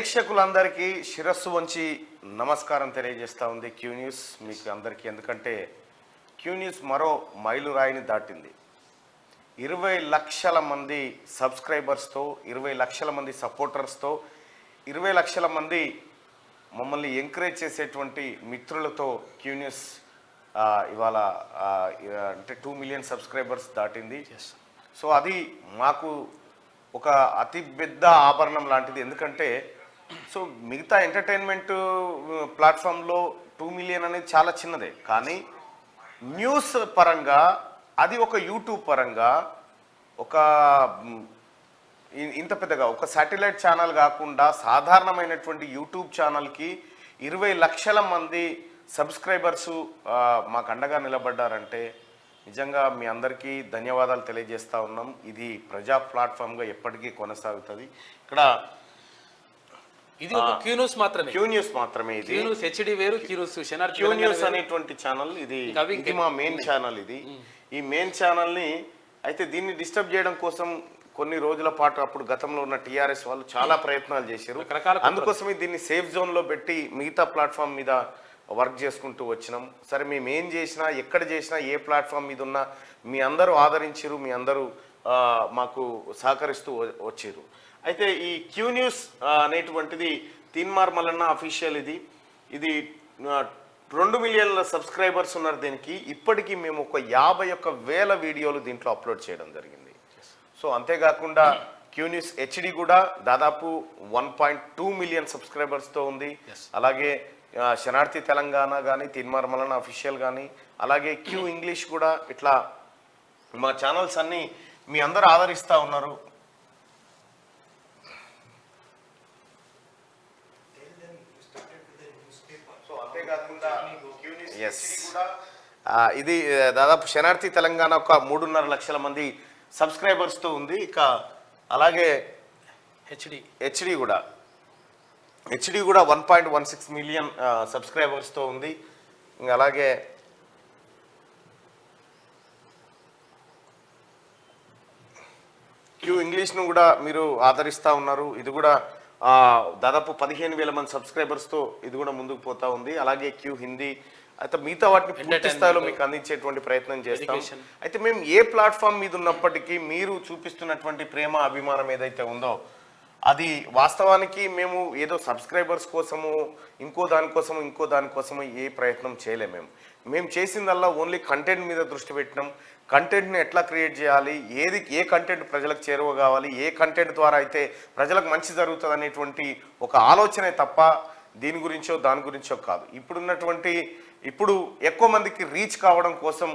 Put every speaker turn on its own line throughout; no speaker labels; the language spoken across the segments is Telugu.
ప్రేక్షకులందరికీ శిరస్సు వంచి నమస్కారం తెలియజేస్తూ ఉంది క్యూ న్యూస్ మీకు అందరికీ. ఎందుకంటే క్యూ న్యూస్ మరో మైలురాయిని దాటింది. 20 లక్షల మంది సబ్స్క్రైబర్స్తో, 20 లక్షల మంది సపోర్టర్స్తో, 20 లక్షల మంది మమ్మల్ని ఎంకరేజ్ చేసేటువంటి మిత్రులతో క్యూ న్యూస్ ఇవాళ అంటే 2 మిలియన్ సబ్స్క్రైబర్స్ దాటింది. సో అది మాకు ఒక అతి పెద్ద ఆభరణం లాంటిది. ఎందుకంటే సో మిగతా ఎంటర్టైన్మెంట్ ప్లాట్ఫామ్లో 2 మిలియన్ అనేది చాలా చిన్నదే, కానీ న్యూస్ పరంగా అది ఒక యూట్యూబ్ పరంగా ఒక ఇంత పెద్దగా ఒక శాటిలైట్ ఛానల్ కాకుండా సాధారణమైనటువంటి యూట్యూబ్ ఛానల్కి 20 లక్షల మంది సబ్స్క్రైబర్సు మాకు అండగా నిలబడ్డారంటే నిజంగా మీ అందరికీ ధన్యవాదాలు తెలియజేస్తూ ఉన్నాం. ఇది ప్రజా ప్లాట్ఫామ్గా ఎప్పటికీ కొనసాగుతుంది. ఇక్కడ
ఇది ఒక క్యూ న్యూస్ మాత్రమే ఇది.
క్యూ న్యూస్
హెచ్డి వేరు,
క్యూ న్యూస్ అనేటువంటి ఛానల్ ఇది మా మెయిన్ ఛానల్. ఇది ఈ మెయిన్ ఛానల్ని అయితే దీన్ని డిస్టర్బ్ చేయడం కోసం కొన్ని రోజుల పాటు అప్పుడు గతంలో ఉన్న టీఆర్ఎస్ వాళ్ళు చాలా ప్రయత్నాలు చేశారు. అందుకోసమే దీన్ని సేఫ్ జోన్లో పెట్టి మిగతా ప్లాట్ఫామ్ మీద వర్క్ చేసుకుంటూ వచ్చినాం. సరే మేము ఏం చేసినా, ఎక్కడ చేసినా, ఏ ప్లాట్ఫామ్ మీద ఉన్నా మీ అందరూ ఆదరించారు, మీ అందరూ మాకు సహకరిస్తూ వచ్చారు. అయితే ఈ క్యూ న్యూస్ అనేటువంటిది తీన్మార్ మల్లన్న అఫీషియల్. ఇది 2 మిలియన్ల సబ్స్క్రైబర్స్ ఉన్నారు దీనికి. ఇప్పటికీ మేము ఒక 51,000 వీడియోలు దీంట్లో అప్లోడ్ చేయడం జరిగింది. సో అంతేకాకుండా క్యూ న్యూస్ హెచ్డి కూడా దాదాపు 1.2 మిలియన్ సబ్స్క్రైబర్స్తో ఉంది. అలాగే శనార్థి తెలంగాణ కానీ, తీన్మార్ మల్లన్న అఫీషియల్ కానీ, అలాగే క్యూ ఇంగ్లీష్ కూడా, ఇట్లా మా ఛానల్స్ అన్నీ మీ అందరూ ఆదరిస్తూ ఉన్నారు. సో అంతేకాకుండా ఇది దాదాపు శనార్థి తెలంగాణ ఒక 3.5 లక్షల మంది సబ్స్క్రైబర్స్తో ఉంది. ఇక అలాగే హెచ్డి కూడా 1.16 మిలియన్ సబ్స్క్రైబర్స్తో ఉంది. ఇంకా అలాగే క్యూ ఇంగ్లీష్ను కూడా మీరు ఆదరిస్తూ ఉన్నారు. ఇది కూడా దాదాపు 15,000 మంది సబ్స్క్రైబర్స్తో ఇది కూడా ముందుకు పోతా ఉంది. అలాగే క్యూ హిందీ అయితే మిగతా వాటిని పూర్తి స్థాయిలో మీకు అందించేటువంటి ప్రయత్నం చేస్తాం. అయితే మేము ఏ ప్లాట్ఫామ్ మీద ఉన్నప్పటికీ మీరు చూపిస్తున్నటువంటి ప్రేమ, అభిమానం ఏదైతే ఉందో అది వాస్తవానికి మేము ఏదో సబ్స్క్రైబర్స్ కోసము ఇంకో దానికోసము ఏ ప్రయత్నం చేయలేము. మేము చేసిందల్లా ఓన్లీ కంటెంట్ మీద దృష్టి పెట్టినాం. కంటెంట్ని ఎట్లా క్రియేట్ చేయాలి, ఏ కంటెంట్ ప్రజలకు చేరువ కావాలి, ఏ కంటెంట్ ద్వారా అయితే ప్రజలకు మంచి జరుగుతుంది అనేటువంటి ఒక ఆలోచనే తప్ప దీని గురించో కాదు. ఇప్పుడు ఎక్కువ మందికి రీచ్ కావడం కోసం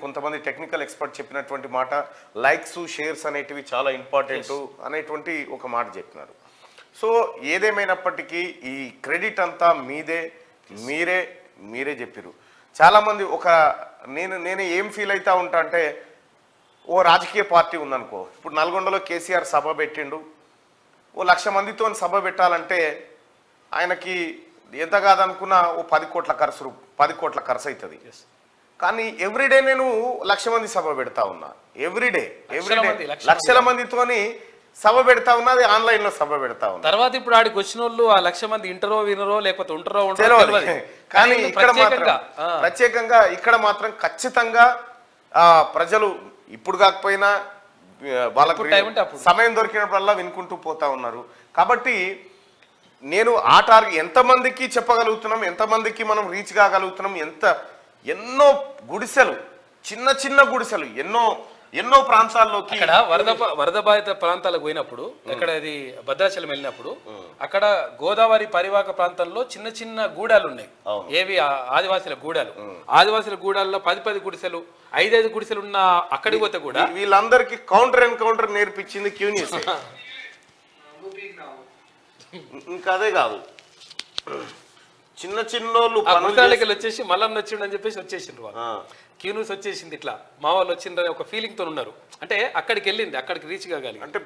కొంతమంది టెక్నికల్ ఎక్స్పర్ట్ చెప్పినటువంటి మాట, లైక్స్, షేర్స్ అనేటివి చాలా ఇంపార్టెంట్ అనేటువంటి ఒక మాట చెప్పినారు. సో ఏదేమైనప్పటికీ ఈ క్రెడిట్ అంతా మీరే చెప్పారు. చాలామంది నేను ఏం ఫీల్ అవుతా ఉంటా అంటే, ఓ రాజకీయ పార్టీ ఉందనుకో, ఇప్పుడు నల్గొండలో కేసీఆర్ సభ పెట్టిండు, ఓ 1,00,000 మందితో సభ పెట్టాలంటే ఆయనకి ఎంత కాదనుకున్నా ఓ 10 కోట్ల ఖర్చు అవుతుంది. కానీ ఎవ్రీడే నేను 1,00,000 మంది సభ పెడతా ఉన్నా. ఎవ్రీడే లక్షల మందితోని సభ పెడతా ఉన్నా, అది ఆన్లైన్లో సభ పెడతా ఉన్నా.
తర్వాత ఇప్పుడు ఆడికి వచ్చిన వాళ్ళు ఆ 1,00,000 మంది ఇంటరో వినరో లేకపోతే ఉంటారో.
కానీ ప్రత్యేకంగా ఇక్కడ మాత్రం ఖచ్చితంగా ప్రజలు ఇప్పుడు కాకపోయినా వాళ్ళకు సమయం దొరికినప్పుడల్లా వినుకుంటూ పోతా ఉన్నారు. కాబట్టి నేను ఆ టార్గెట్ ఎంతమందికి చెప్పగలుగుతున్నాం, ఎంతమందికి మనం రీచ్ కాగలుగుతున్నాం, ఎన్నో గుడిసెలు, చిన్న గుడిసెలు ఎన్నో ప్రాంతాల్లోకి
వరద బాధిత ప్రాంతాలకు పోయినప్పుడు, అక్కడ అది భద్రాచలం వెళ్ళినప్పుడు, అక్కడ గోదావరి పరివాహక ప్రాంతంలో చిన్న గూడాలు ఉన్నాయి. ఏవి ఆదివాసీల గూడాల్లో 10 గుడిసెలు, 5 గుడిసెలు ఉన్న అక్కడికి పోతే కూడా
వీళ్ళందరికీ కౌంటర్ నేర్పించింది క్యూ న్యూస్. ఇంకా అదే కాదు, చిన్నోళ్ళు
వచ్చేసి మల్లన్న వచ్చిండు అని చెప్పేసి వచ్చేసిండ్రు వాళ్ళు. క్యూ న్యూస్ వచ్చేసింది, ఇట్లా మా వాళ్ళు వచ్చిండ్రని ఒక ఫీలింగ్ తో ఉన్నారు. అంటే అక్కడికి రీచ్ కాగలిగి,
అంటే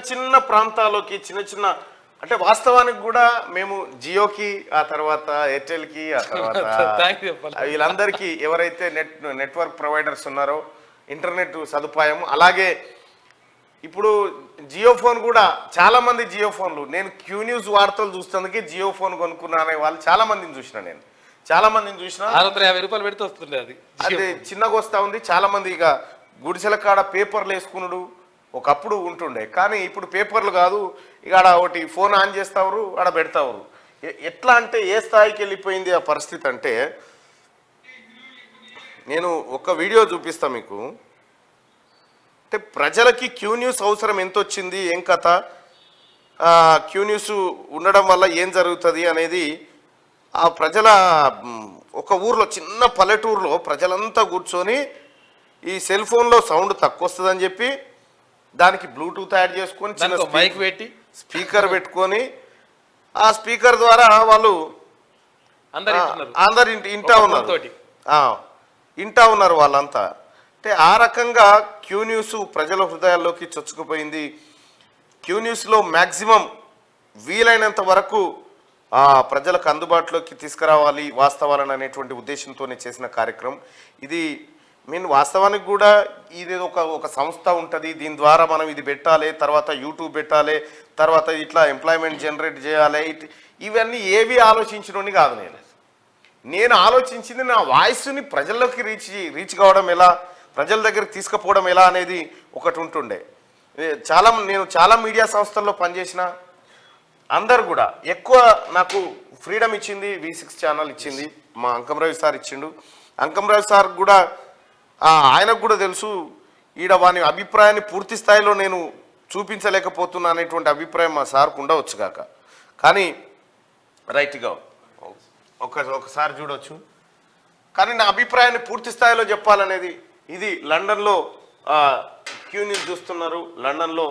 చిన్న ప్రాంతాల్లోకి అంటే వాస్తవానికి కూడా మేము జియోకి, ఆ తర్వాత ఎయిర్టెల్కి, ఆ తర్వాత వీళ్ళందరికీ ఎవరైతే నెట్వర్క్ ప్రొవైడర్స్ ఉన్నారో ఇంటర్నెట్ సదుపాయం, అలాగే ఇప్పుడు జియో ఫోన్ కూడా చాలా మంది జియో ఫోన్లు, నేను క్యూ న్యూస్ వార్తలు చూస్తున్నందుకే జియో ఫోన్ కొనుక్కున్నా అనే వాళ్ళు చాలా మందిని చూసిన, నేను చాలా మందిని చూసిన.
650 రూపాయలు పెడితే వస్తుంది అది
చిన్నగా వస్తూ ఉంది. చాలా మంది ఇక గుడిసెల కాడ పేపర్లు వేసుకున్నాడు ఒకప్పుడు ఉంటుండే, కానీ ఇప్పుడు పేపర్లు కాదు, ఇక ఆడ ఒకటి ఫోన్ ఆన్ చేస్తావు ఆడ పెడతావు. ఎట్లా అంటే ఏ స్థాయికి వెళ్ళిపోయింది ఆ పరిస్థితి అంటే, నేను ఒక వీడియో చూపిస్తా మీకు. అంటే ప్రజలకి క్యూ న్యూస్ అవసరం ఎంత వచ్చింది, ఏం కథ, క్యూ న్యూస్ ఉండడం వల్ల ఏం జరుగుతుంది అనేది ఆ ప్రజల ఒక ఊర్లో చిన్న పల్లెటూరులో ప్రజలంతా కూర్చొని ఈ సెల్ ఫోన్లో సౌండ్ తక్కువ వస్తుందని చెప్పి దానికి బ్లూటూత్ యాడ్ చేసుకొని చిన్న
మైక్ పెట్టి
స్పీకర్ పెట్టుకొని ఆ స్పీకర్ ద్వారా వాళ్ళు అందరు ఇంటా ఉన్నారు వాళ్ళంతా. అంటే ఆ రకంగా క్యూ న్యూస్ ప్రజల హృదయాల్లోకి చొచ్చుకుపోయింది. క్యూ న్యూస్లో మ్యాక్సిమం వీలైనంత వరకు ప్రజలకు అందుబాటులోకి తీసుకురావాలి వాస్తవాలను అనేటువంటి ఉద్దేశంతోనే చేసిన కార్యక్రమం ఇది. వాస్తవానికి కూడా ఇది ఒక సంస్థ ఉంటుంది, దీని ద్వారా మనం ఇది పెట్టాలి, తర్వాత యూట్యూబ్ పెట్టాలి, తర్వాత ఇట్లా ఎంప్లాయ్మెంట్ జనరేట్ చేయాలి, ఇవన్నీ ఏవి ఆలోచించడం కాదు. నేను ఆలోచించింది నా వాయిస్ని ప్రజల్లోకి రీచ్ కావడం ఎలా, ప్రజల దగ్గరికి తీసుకుపోవడం ఎలా అనేది ఒకటి ఉంటుండే. నేను చాలా మీడియా సంస్థల్లో పనిచేసిన, అందరు కూడా ఎక్కువ నాకు ఫ్రీడమ్ ఇచ్చింది V6 ఛానల్ ఇచ్చింది, మా అంకం రవి సార్ ఇచ్చిండు. అంకం రవి సార్ కూడా ఆయనకు కూడా తెలుసు ఈడ వాని అభిప్రాయాన్ని పూర్తి స్థాయిలో నేను చూపించలేకపోతున్నా అనేటువంటి అభిప్రాయం మా సార్కు ఉండవచ్చు కాక, కానీ రైట్గా ఒకసారి చూడవచ్చు. కానీ నా అభిప్రాయాన్ని పూర్తి స్థాయిలో చెప్పాలనేది ఇది. లండన్లో క్యూ న్యూస్ చూస్తున్నారు, లండన్లో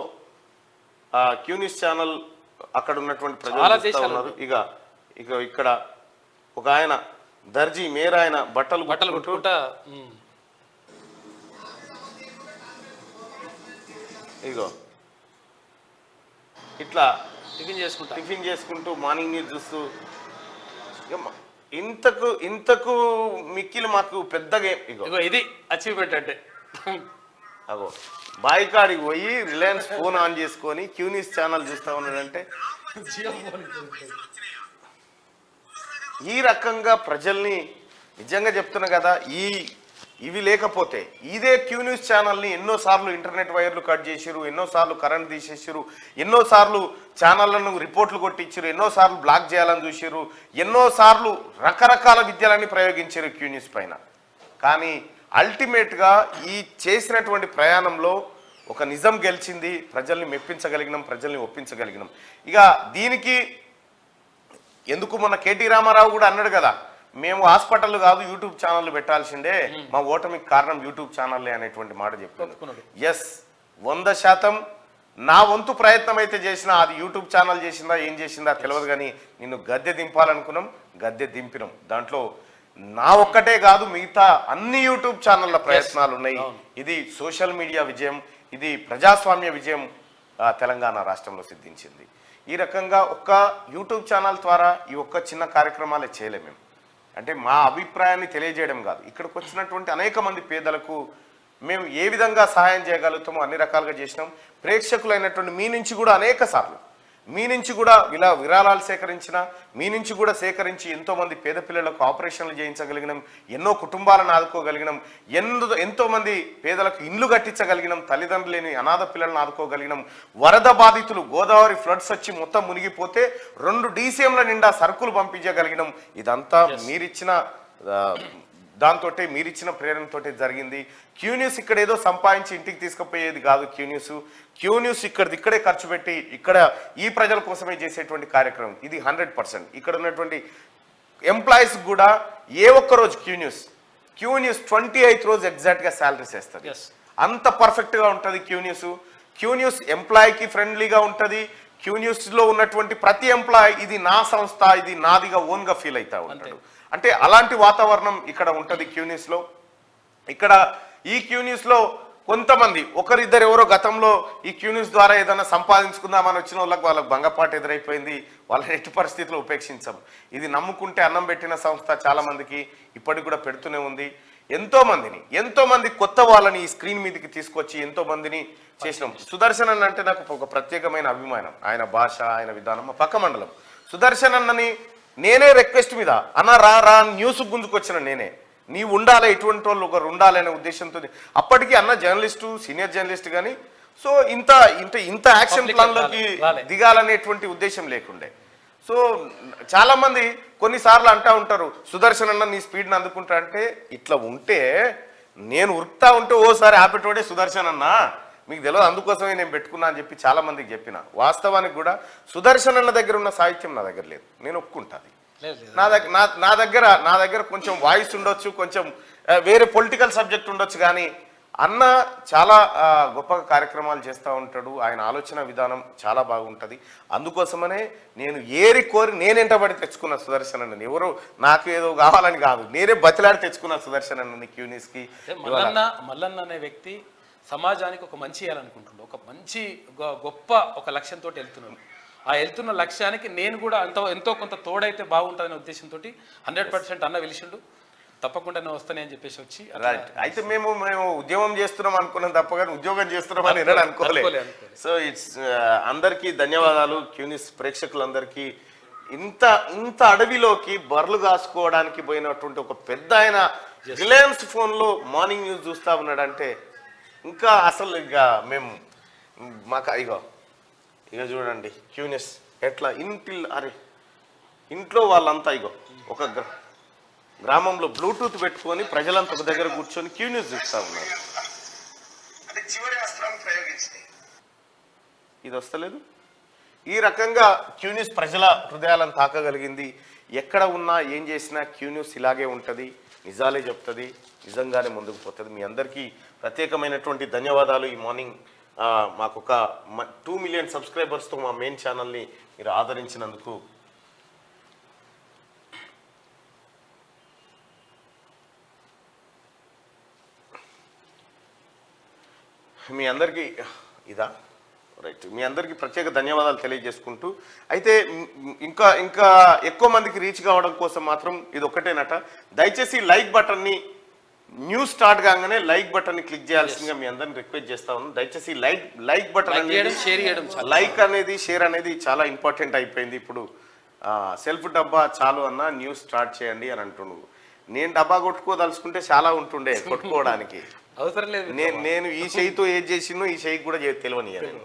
క్యూ న్యూస్ ఛానల్ అక్కడ ఉన్నటువంటి ప్రజలు ఉన్నారు. ఇక ఇక్కడ ఒక ఆయన దర్జీ మేర ఆయన బట్టలు కుట్టుకుంటా ఇగో ఇట్లా టిఫిన్ చేసుకుంటూ మార్నింగ్ న్యూస్ చూస్తూ ఇంతకు మిక్కిలి మాకు పెద్దగా ఇగో
ఇది అచీవ్మెంట్ అంటే
అగో బాయికాడికి పోయి రిలయన్స్ ఫోన్ ఆన్ చేసుకొని క్యూ న్యూస్ ఛానల్ చూస్తా ఉన్నాడంటే ఈ రకంగా ప్రజల్ని నిజంగా చెప్తున్నా కదా, ఇవి లేకపోతే ఇదే క్యూ న్యూస్ ఛానల్ని ఎన్నోసార్లు ఇంటర్నెట్ వైర్లు కట్ చేసిరు, ఎన్నోసార్లు కరెంట్ తీసేసారు, ఎన్నోసార్లు ఛానళ్లను రిపోర్ట్లు కొట్టించారు, ఎన్నోసార్లు బ్లాక్ చేయాలని చూసారు, ఎన్నోసార్లు రకరకాల విద్యలన్నీ ప్రయోగించారు క్యూ న్యూస్ పైన. కానీ అల్టిమేట్గా ఈ చేసినటువంటి ప్రయాణంలో ఒక నిజం గెలిచింది, ప్రజల్ని మెప్పించగలిగినాం, ప్రజల్ని ఒప్పించగలిగినాం. ఇక దీనికి ఎందుకు మొన్న కేటీ రామారావు కూడా అన్నాడు కదా, మేము హాస్పిటల్ కాదు యూట్యూబ్ ఛానల్ పెట్టాల్సిందే, మా ఓటమికి కారణం యూట్యూబ్ ఛానల్లే అనేటువంటి మాట చెప్తున్నాడు. ఎస్, 100% నా వంతు ప్రయత్నం అయితే చేసినా, అది యూట్యూబ్ ఛానల్ చేసిందా ఏం చేసిందా తెలియదు, కానీ నిన్ను గద్దె దింపాలనుకున్నాం, గద్దె దింపినాం. దాంట్లో నా ఒక్కటే కాదు, మిగతా అన్ని యూట్యూబ్ ఛానళ్ళ ప్రయత్నాలు ఉన్నాయి. ఇది సోషల్ మీడియా విజయం, ఇది ప్రజాస్వామ్య విజయం తెలంగాణ రాష్ట్రంలో సిద్ధించింది. ఈ రకంగా ఒక్క యూట్యూబ్ ఛానల్ ద్వారా ఈ ఒక్క చిన్న కార్యక్రమాలే చేయలేము మేము. అంటే మా అభిప్రాయాన్ని తెలియజేయడం కాదు, ఇక్కడికి వచ్చినటువంటి అనేక మంది పేదలకు మేము ఏ విధంగా సహాయం చేయగలుగుతామో అన్ని రకాలుగా చేసినాం. ప్రేక్షకులైనటువంటి మీ నుంచి కూడా అనేక సార్లు మీ నుంచి కూడా విరాళాలు సేకరించిన, మీ నుంచి కూడా సేకరించి ఎంతోమంది పేద పిల్లలకు ఆపరేషన్లు చేయించగలిగినాం, ఎన్నో కుటుంబాలను ఆదుకోగలిగినాం, ఎంతోమంది పేదలకు ఇండ్లు కట్టించగలిగినాం, తల్లిదండ్రులు లేని అనాథ పిల్లలను ఆదుకోగలిగినాం. వరద బాధితులు గోదావరి ఫ్లడ్స్ వచ్చి మొత్తం మునిగిపోతే 2 DCMల నిండా సరుకులు పంపించగలిగినాం. ఇదంతా మీరిచ్చిన దాంతో మీరిచ్చిన ప్రేరణతో జరిగింది. క్యూ న్యూస్ ఇక్కడ ఏదో సంపాదించి ఇంటికి తీసుకుపోయేది కాదు. క్యూ న్యూస్ ఇక్కడే ఖర్చు పెట్టి ఇక్కడ ఈ ప్రజల కోసమే చేసేటువంటి కార్యక్రమం ఇది 100%. ఇక్కడ ఉన్నటువంటి ఎంప్లాయీస్ కూడా ఏ ఒక్క రోజు క్యూ న్యూస్ 28th రోజు ఎగ్జాక్ట్గా శాలరీస్ వేస్తుంది. అంత పర్ఫెక్ట్గా ఉంటుంది క్యూ న్యూస్ ఎంప్లాయీకి ఫ్రెండ్లీగా ఉంటుంది. క్యూ న్యూస్లో ఉన్నటువంటి ప్రతి ఎంప్లాయీ ఇది నా సంస్థ, ఇది నాదిగా ఓన్గా ఫీల్ అవుతా ఉంటాడు. అంటే అలాంటి వాతావరణం ఇక్కడ ఉంటుంది క్యూ న్యూస్లో. ఇక్కడ ఈ క్యూ న్యూస్లో కొంతమంది ఒకరిద్దరు ఎవరో గతంలో ఈ క్యూ న్యూస్ ద్వారా ఏదైనా సంపాదించుకుందామని వచ్చిన వాళ్ళకి భంగపాటు ఎదురైపోయింది. వాళ్ళని ఎట్టి పరిస్థితుల్లో ఉపేక్షించాం. ఇది నమ్ముకుంటే అన్నం పెట్టిన సంస్థ చాలా మందికి ఇప్పటికి కూడా పెడుతూనే ఉంది. ఎంతో మంది కొత్త వాళ్ళని ఈ స్క్రీన్ మీదకి తీసుకొచ్చి ఎంతో మందిని చేసినాం. సుదర్శన్ అన్న అంటే నాకు ఒక ప్రత్యేకమైన అభిమానం. ఆయన భాష, ఆయన విధానం. మా పక్క మండలం సుదర్శన్ అన్నని నేనే రిక్వెస్ట్ మీద అన్న రా న్యూస్ గుంజుకొచ్చిన నేనే, నీవు ఉండాలి, ఇటువంటి వాళ్ళు ఒకరు ఉండాలి అనే ఉద్దేశంతో. అప్పటికి అన్న జర్నలిస్టు, సీనియర్ జర్నలిస్ట్ కానీ సో ఇంత యాక్షన్ ప్లాన్లోకి దిగాలనేటువంటి ఉద్దేశం లేకుండే. సో చాలా మంది కొన్నిసార్లు అంటా ఉంటారు, సుదర్శన్ అన్న నీ స్పీడ్ని అందుకుంటా అంటే, ఇట్లా ఉంటే నేను ఉరుకుతా ఉంటే ఓసారి ఆపేటోడే సుదర్శన్ అన్న, మీకు తెలియదు అందుకోసమే నేను పెట్టుకున్నా అని చెప్పి చాలా మందికి చెప్పిన. వాస్తవానికి కూడా సుదర్శన్ అన్న దగ్గర ఉన్న సాహిత్యం నా దగ్గర లేదు, నేను ఒప్పుకుంటాను. నా దగ్గర కొంచెం వాయిస్ ఉండొచ్చు, కొంచెం వేరే పొలిటికల్ సబ్జెక్ట్ ఉండొచ్చు, కానీ అన్న చాలా గొప్ప కార్యక్రమాలు చేస్తూ ఉంటాడు. ఆయన ఆలోచన విధానం చాలా బాగుంటుంది. అందుకోసమనే నేను కోరి నేనెంటబడి తెచ్చుకున్న సుదర్శన్ అన్నని. ఎవరు నాకు ఏదో కావాలని కాదు, నేనే బతిలాడి తెచ్చుకున్న సుదర్శన్ అన్నని క్యూనిస్కి.
మల్లన్న అనే వ్యక్తి సమాజానికి ఒక మంచి చేయాలనుకుంటున్నాడు, ఒక మంచి గొప్ప ఒక లక్ష్యంతో వెళ్తున్నాడు. ఆ వెళ్తున్న లక్ష్యానికి నేను కూడా ఎంతో కొంత తోడైతే బాగుంటుందనే ఉద్దేశంతో 100% అన్న పిలిచిండు. తప్పకుండా నేను వస్తానే అని చెప్పేసి వచ్చి.
రైట్. అయితే మేము ఉద్యమం చేస్తున్నాం అనుకున్నాం తప్ప కానీ ఉద్యోగం చేస్తున్నాం అని అనుకోలేదు. సో ఇట్స్ అందరికీ ధన్యవాదాలు. క్యూనిస్ ప్రేక్షకులందరికీ. ఇంత అడవిలోకి బర్రెలు కాసుకోవడానికి పోయినటువంటి ఒక పెద్ద ఆయన రిలయన్స్ ఫోన్లో మార్నింగ్ న్యూస్ చూస్తా ఉన్నాడంటే ఇంకా అసలు మేము మాకు ఇక చూడండి క్యూనిస్ ఎట్లా ఇంట్లో వాళ్ళంతా ఒక గ్రామంలో బ్లూటూత్ పెట్టుకొని ప్రజలంతా ఒక దగ్గర కూర్చొని క్యూనిస్ చూస్తా ఉన్నారు. ఇది వస్తలేదు. ఈ రకంగా క్యూనిస్ ప్రజల హృదయాలను తాకగలిగింది. ఎక్కడ ఉన్నా ఏం చేసినా క్యూనిస్ ఇలాగే ఉంటుంది, నిజాలే చెప్తుంది, నిజంగానే ముందుకు పోతుంది. మీ అందరికీ ప్రత్యేకమైనటువంటి ధన్యవాదాలు. ఈ మార్నింగ్ మాకు ఒక 2 మిలియన్ సబ్స్క్రైబర్స్తో మా మెయిన్ ఛానల్ని మీరు ఆదరించినందుకు మీ అందరికీ రైట్, మీ అందరికీ ప్రత్యేక ధన్యవాదాలు తెలియజేసుకుంటూ, అయితే ఇంకా ఎక్కువ మందికి రీచ్ కావడం కోసం మాత్రం ఇది ఒక్కటేనట. దయచేసి లైక్ బటన్ని న్యూస్ స్టార్ట్ కాగానే లైక్ బటన్ని క్లిక్ చేయాల్సిందిగా మీ అందరిని రిక్వెస్ట్ చేస్తా ఉన్నాను. దయచేసి లైక్ బటన్ అనేది, లైక్ అనేది, షేర్ అనేది చాలా ఇంపార్టెంట్ అయిపోయింది. ఇప్పుడు సెల్ఫ్ డబ్బా చాలు అన్న న్యూస్ స్టార్ట్ చేయండి అని అంటున్నాను. నేను డబ్బా కొట్టుకోదలుచుకుంటే చాలా ఉంటుండే కొట్టుకోవడానికి, అవసరం లేదు. నేను ఈ చేయితో ఏది చేసినో ఈ చేయికి కూడా తెలియనియా నేను.